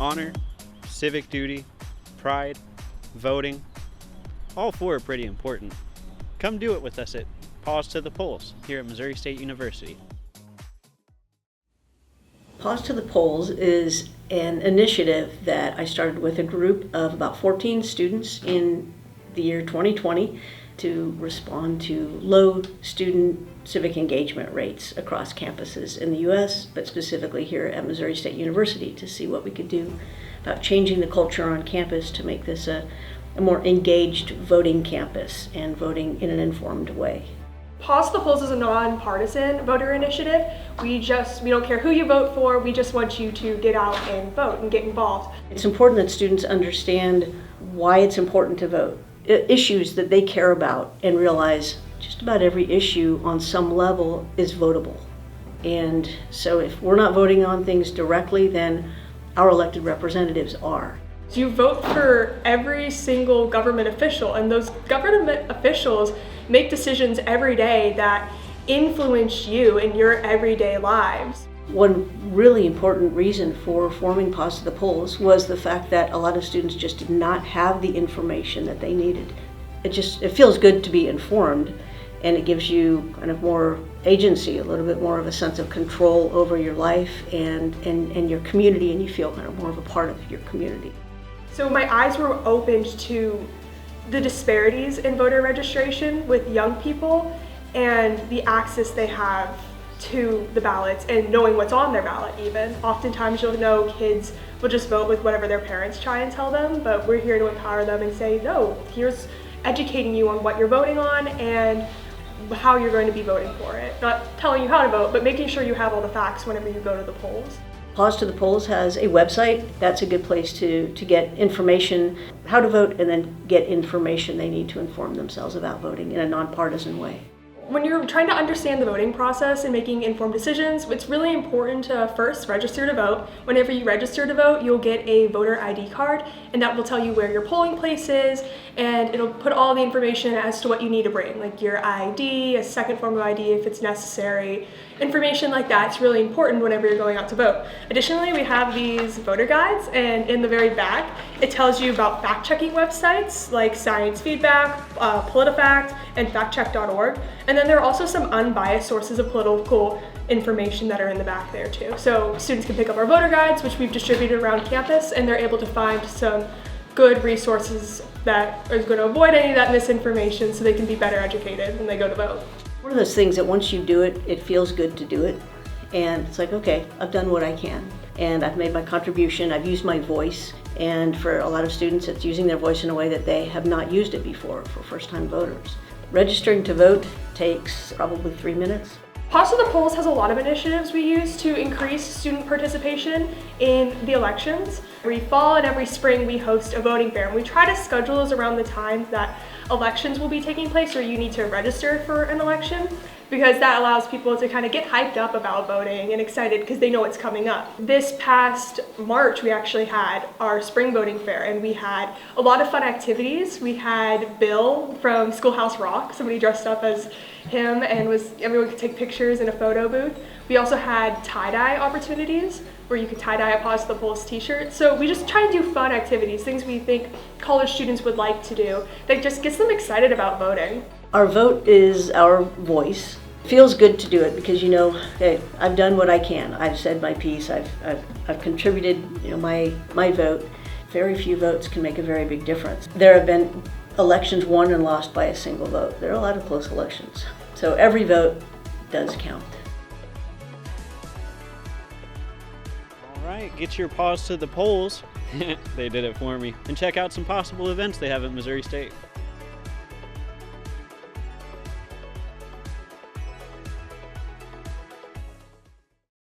honor, civic duty, pride, voting. All four are pretty important. Come do it with us at Paws to the Polls here at Missouri State University. Paws to the Polls is an initiative that I started with a group of about 14 students in the year 2020 to respond to low student civic engagement rates across campuses in the U.S., but specifically here at Missouri State University, to see what we could do about changing the culture on campus to make this a more engaged voting campus and voting in an informed way. Paws to the Polls is a nonpartisan voter initiative. We don't care who you vote for, we just want you to get out and vote and get involved. It's important that students understand why it's important to vote, issues that they care about, and realize just about every issue on some level is votable. And so if we're not voting on things directly, then our elected representatives are. You vote for every single government official, and those government officials make decisions every day that influence you in your everyday lives. One really important reason for forming Paws to the Polls was the fact that a lot of students just did not have the information that they needed. It feels good to be informed, and it gives you kind of more agency, a little bit more of a sense of control over your life and your community, and you feel kind of more of a part of your community. So my eyes were opened to the disparities in voter registration with young people and the access they have to the ballots and knowing what's on their ballot even. Oftentimes you'll know kids will just vote with whatever their parents try and tell them, but we're here to empower them and say, no, here's educating you on what you're voting on and how you're going to be voting for it. Not telling you how to vote, but making sure you have all the facts whenever you go to the polls. Paws to the Polls has a website. That's a good place to get information, how to vote, and then get information they need to inform themselves about voting in a nonpartisan way. When you're trying to understand the voting process and making informed decisions, it's really important to first register to vote. Whenever you register to vote, you'll get a voter ID card, and that will tell you where your polling place is, and it'll put all the information as to what you need to bring, like your ID, a second form of ID if it's necessary. Information like that's really important whenever you're going out to vote. Additionally, we have these voter guides, and in the very back, it tells you about fact-checking websites like Science Feedback, PolitiFact, and factcheck.org. And then there are also some unbiased sources of political information that are in the back there too. So students can pick up our voter guides, which we've distributed around campus, and they're able to find some good resources that are going to avoid any of that misinformation so they can be better educated when they go to vote. One of those things that once you do it, it feels good to do it. And it's like, okay, I've done what I can. And I've made my contribution, I've used my voice. And for a lot of students, it's using their voice in a way that they have not used it before for first-time voters. Registering to vote takes probably 3 minutes. Paws to the Polls has a lot of initiatives we use to increase student participation in the elections. Every fall and every spring we host a voting fair, and we try to schedule those around the times that elections will be taking place or you need to register for an election, because that allows people to kind of get hyped up about voting and excited because they know it's coming up. This past March, we actually had our spring voting fair, and we had a lot of fun activities. We had Bill from Schoolhouse Rock, somebody dressed up as him, and everyone could take pictures in a photo booth. We also had tie-dye opportunities where you could tie-dye a Paws to the Polls t-shirt. So we just try and do fun activities, things we think college students would like to do that just gets them excited about voting. Our vote is our voice. It feels good to do it because you know, hey, I've done what I can. I've said my piece. I've contributed, my vote. Very few votes can make a very big difference. There have been elections won and lost by a single vote. There are a lot of close elections. So every vote does count. All right, get your Paws to the Polls. They did it for me. And check out some possible events they have at Missouri State.